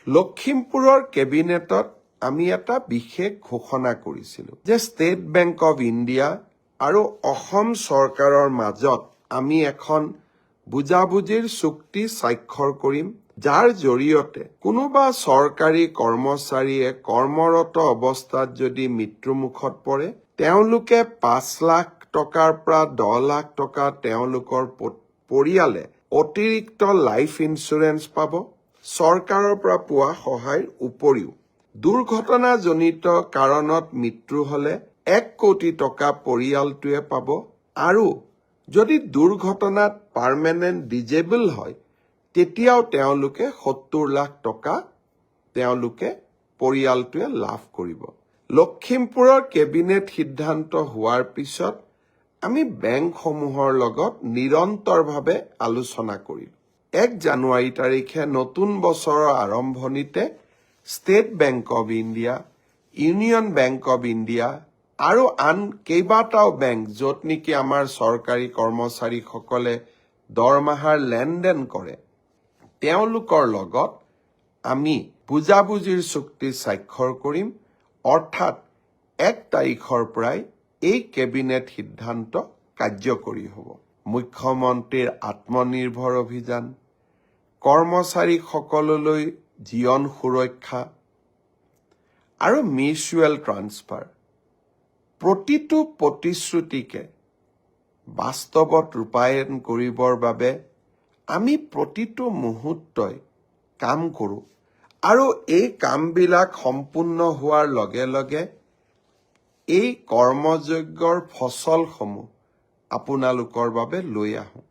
লখিমপুৰৰ কেবিনেটত আমি এটা বিশেষ ঘোষণা কৰিছিলোঁ যে ষ্টেট বেংক অৱ ইণ্ডিয়া আৰু অসম চৰকাৰৰ মাজত আমি এখন বুজাবুজিৰ চুক্তি স্বাক্ষৰ কৰিম, যাৰ জৰিয়তে কোনোবা চৰকাৰী কৰ্মচাৰীয়ে কৰ্মৰত অৱস্থাত যদি মৃত্যুমুখত পৰে, তেওঁলোকে 5 লাখ টকাৰ পৰা 10 লাখ টকা তেওঁলোকৰ পৰিয়ালে অতিৰিক্ত লাইফ ইন্সুৰেন্স পাব। চৰকাৰৰ পৰা পোৱা সহায়ৰ উপৰিও দুৰ্ঘটনাজনিত কাৰণত মৃত্যু হলে 1 কোটি টকা পৰিয়ালটোৱে পাব, আৰু যদি দুৰ্ঘটনাত পাৰ্মানেণ্ট ডিজেবল হয় তেতিয়াও তেওঁলোকে 70 লাখ টকা তেওঁলোকে পৰিয়ালটোৱে লাভ কৰিব। লখিমপুৰৰ কেবিনেট সিদ্ধান্ত হোৱাৰ পিছত আমি বেংকসমূহৰ লগত নিৰন্তৰভাৱে আলোচনা কৰিলোঁ। 1 জানুৱাৰী তাৰিখে নতুন বছৰৰ আৰম্ভণিতে state bank of India, union bank of India আৰু আন কেইবাটাও বেংক য'ত নেকি আমাৰ চৰকাৰী কৰ্মচাৰীসকলে দৰমহাৰ লেনদেন কৰে, তেওঁলোকৰ লগত আমি বুজাবুজিৰ চুক্তি স্বাক্ষৰ কৰিম। অৰ্থাৎ 1 তাৰিখৰ পৰাই এই কেবিনেট সিদ্ধান্ত কাৰ্যকৰী হ'ব। মুখ্যমন্ত্ৰীৰ আত্মনিৰ্ভৰ অভিযান, কৰ্মচাৰীসকললৈ জীৱন সুৰক্ষা আৰু মিউচুৱেল ট্ৰান্সফাৰ, প্ৰতিটো প্ৰতিশ্ৰুতিকে বাস্তৱত ৰূপায়ণ কৰিবৰ বাবে আমি প্ৰতিটো মুহূৰ্তই কাম কৰোঁ, আৰু এই কামবিলাক সম্পূৰ্ণ হোৱাৰ লগে লগে এই কৰ্মযজ্ঞৰ ফচলসমূহ আপোনালোকৰ বাবে লৈ আহোঁ।